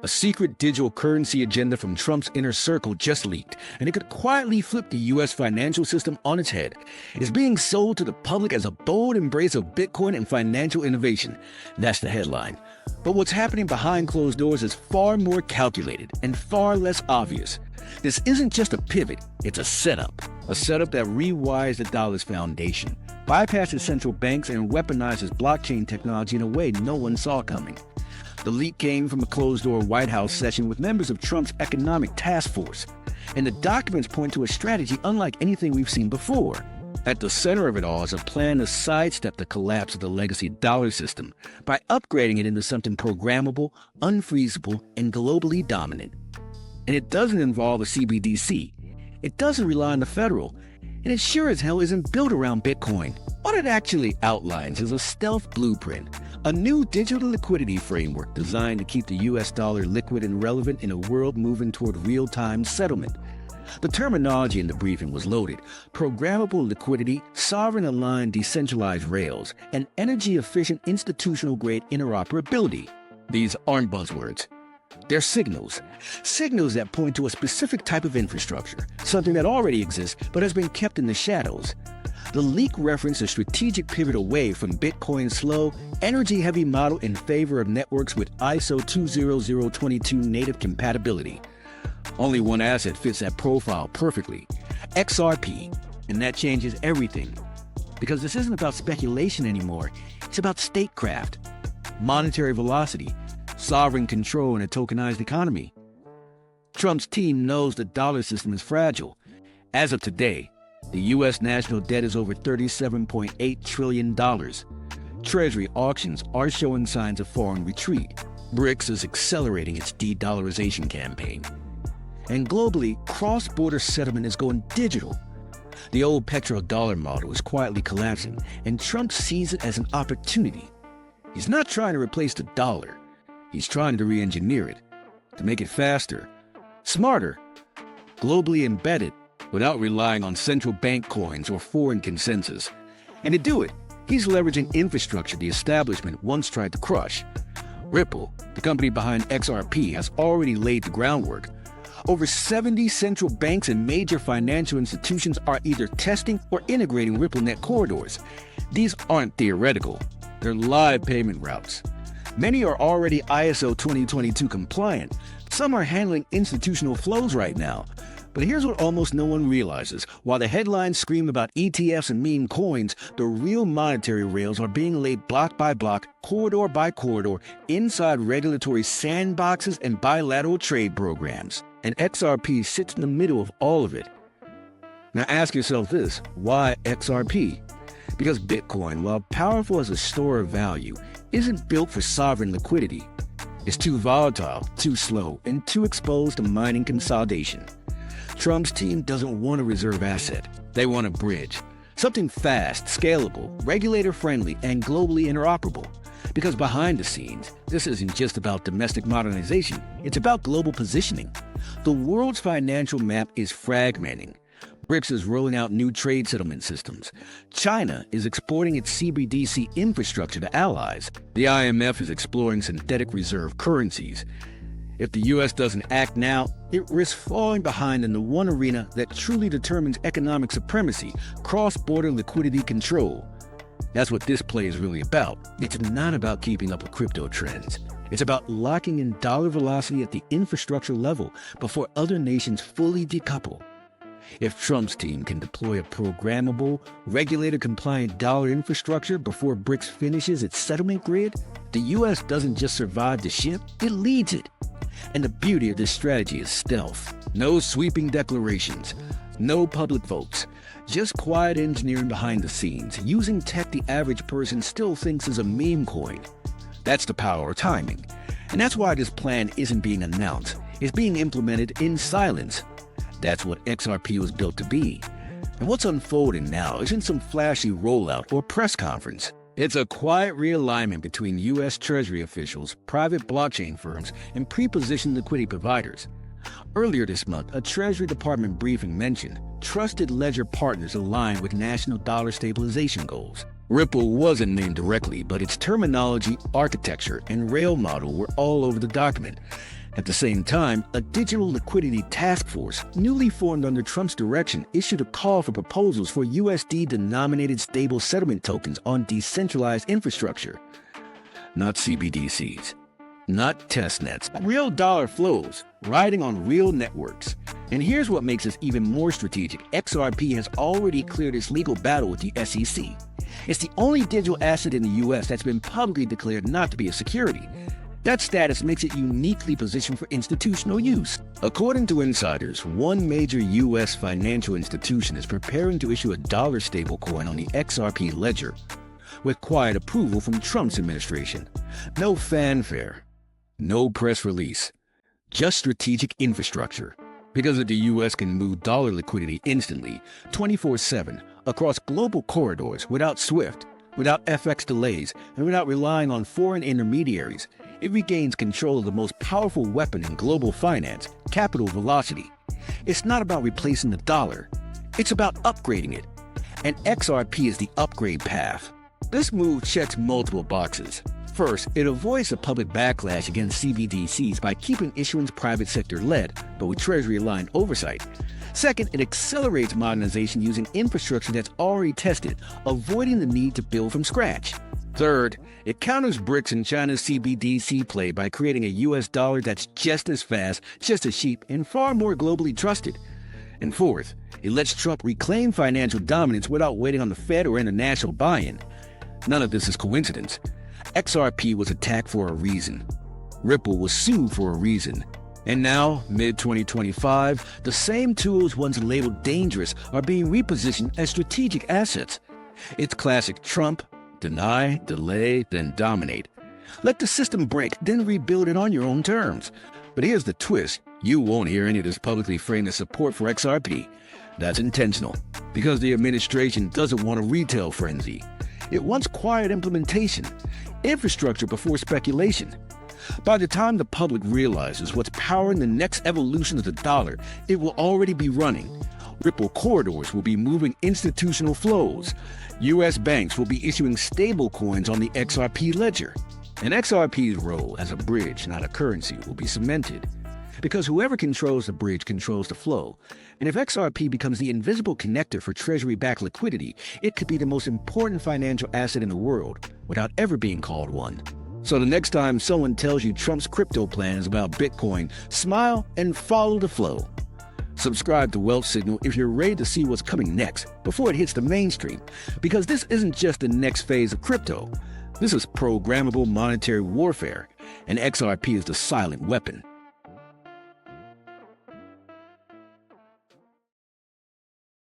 A secret digital currency agenda from Trump's inner circle just leaked, and it could quietly flip the U.S. financial system on its head. It's being sold to the public as a bold embrace of Bitcoin and financial innovation. That's the headline. But what's happening behind closed doors is far more calculated and far less obvious. This isn't just a pivot, it's a setup that rewires the dollar's foundation, bypasses central banks, and weaponizes blockchain technology in a way no one saw coming. The leak came from a closed-door White House session with members of Trump's economic task force, and the documents point to a strategy unlike anything we've seen before. At the center of it all is a plan to sidestep the collapse of the legacy dollar system by upgrading it into something programmable, unfreezable, and globally dominant. And it doesn't involve a CBDC. It doesn't rely on the federal, and it sure as hell isn't built around Bitcoin. What it actually outlines is a stealth blueprint, a new digital liquidity framework designed to keep the US dollar liquid and relevant in a world moving toward real-time settlement. The terminology in the briefing was loaded: programmable liquidity, sovereign-aligned decentralized rails, and energy-efficient institutional-grade interoperability. These aren't buzzwords. They're signals that point to a specific type of infrastructure, something that already exists but has been kept in the shadows. The leak referenced a strategic pivot away from Bitcoin's slow, energy-heavy model in favor of networks with ISO 20022 native compatibility. Only one asset fits that profile perfectly: XRP, and that changes everything. Because this isn't about speculation anymore, it's about statecraft, monetary velocity, sovereign control in a tokenized economy. Trump's team knows the dollar system is fragile. As of today, the U.S. national debt is over $37.8 trillion. Treasury auctions are showing signs of foreign retreat. BRICS is accelerating its de-dollarization campaign. And globally, cross-border settlement is going digital. The old petrodollar model is quietly collapsing, and Trump sees it as an opportunity. He's not trying to replace the dollar. He's trying to re-engineer it, to make it faster, smarter, globally embedded, without relying on central bank coins or foreign consensus. And to do it, he's leveraging infrastructure the establishment once tried to crush. Ripple, the company behind XRP, has already laid the groundwork. Over 70 central banks and major financial institutions are either testing or integrating RippleNet corridors. These aren't theoretical. They're live payment routes. Many are already ISO 2022 compliant. Some are handling institutional flows right now. But here's what almost no one realizes. While the headlines scream about ETFs and meme coins, the real monetary rails are being laid block by block, corridor by corridor, inside regulatory sandboxes and bilateral trade programs. And XRP sits in the middle of all of it. Now ask yourself this: why XRP? Because Bitcoin, while powerful as a store of value, isn't built for sovereign liquidity. It's too volatile, too slow, and too exposed to mining consolidation. Trump's team doesn't want a reserve asset. They want a bridge. Something fast, scalable, regulator-friendly, and globally interoperable. Because behind the scenes, this isn't just about domestic modernization, it's about global positioning. The world's financial map is fragmenting. BRICS is rolling out new trade settlement systems. China is exporting its CBDC infrastructure to allies. The IMF is exploring synthetic reserve currencies. If the U.S. doesn't act now, it risks falling behind in the one arena that truly determines economic supremacy: cross-border liquidity control. That's what this play is really about. It's not about keeping up with crypto trends. It's about locking in dollar velocity at the infrastructure level before other nations fully decouple. If Trump's team can deploy a programmable, regulator-compliant dollar infrastructure before BRICS finishes its settlement grid, the U.S. doesn't just survive the ship, it leads it. And the beauty of this strategy is stealth. No sweeping declarations, no public votes, just quiet engineering behind the scenes, using tech the average person still thinks is a meme coin. That's the power of timing. And that's why this plan isn't being announced. It's being implemented in silence. That's what XRP was built to be. And what's unfolding now isn't some flashy rollout or press conference. It's a quiet realignment between U.S. Treasury officials, private blockchain firms, and pre-positioned liquidity providers. Earlier this month, a Treasury Department briefing mentioned trusted ledger partners aligned with national dollar stabilization goals. Ripple wasn't named directly, but its terminology, architecture, and rail model were all over the document. At the same time, a digital liquidity task force, newly formed under Trump's direction, issued a call for proposals for USD-denominated stable settlement tokens on decentralized infrastructure. Not CBDCs, not testnets, real dollar flows, riding on real networks. And here's what makes this even more strategic. XRP has already cleared its legal battle with the SEC. It's the only digital asset in the US that's been publicly declared not to be a security. That status makes it uniquely positioned for institutional use. According to insiders, one major U.S. financial institution is preparing to issue a dollar stablecoin on the XRP ledger, with quiet approval from Trump's administration. No fanfare, no press release, just strategic infrastructure. Because the U.S. can move dollar liquidity instantly, 24/7, across global corridors without SWIFT, without FX delays, and without relying on foreign intermediaries, it regains control of the most powerful weapon in global finance, capital velocity. It's not about replacing the dollar. It's about upgrading it. And XRP is the upgrade path. This move checks multiple boxes. First, it avoids a public backlash against CBDCs by keeping issuance private sector-led, but with Treasury-aligned oversight. Second, it accelerates modernization using infrastructure that's already tested, avoiding the need to build from scratch. Third, it counters BRICS and China's CBDC play by creating a US dollar that's just as fast, just as cheap, and far more globally trusted. And fourth, it lets Trump reclaim financial dominance without waiting on the Fed or international buy-in. None of this is coincidence. XRP was attacked for a reason. Ripple was sued for a reason. And now, mid-2025, the same tools once labeled dangerous are being repositioned as strategic assets. It's classic Trump: deny, delay, then dominate. Let the system break, then rebuild it on your own terms. But here's the twist. You won't hear any of this publicly framed as support for XRP. That's intentional, because the administration doesn't want a retail frenzy. It wants quiet implementation, infrastructure before speculation. By the time the public realizes what's powering the next evolution of the dollar, it will already be running. Ripple corridors will be moving institutional flows. U.S. banks will be issuing stable coins on the XRP ledger. And XRP's role as a bridge, not a currency, will be cemented. Because whoever controls the bridge controls the flow. And if XRP becomes the invisible connector for Treasury-backed liquidity, it could be the most important financial asset in the world without ever being called one. So the next time someone tells you Trump's crypto plan is about Bitcoin, smile and follow the flow. Subscribe to Wealth Signal if you're ready to see what's coming next before it hits the mainstream. Because this isn't just the next phase of crypto. This is programmable monetary warfare, and XRP is the silent weapon.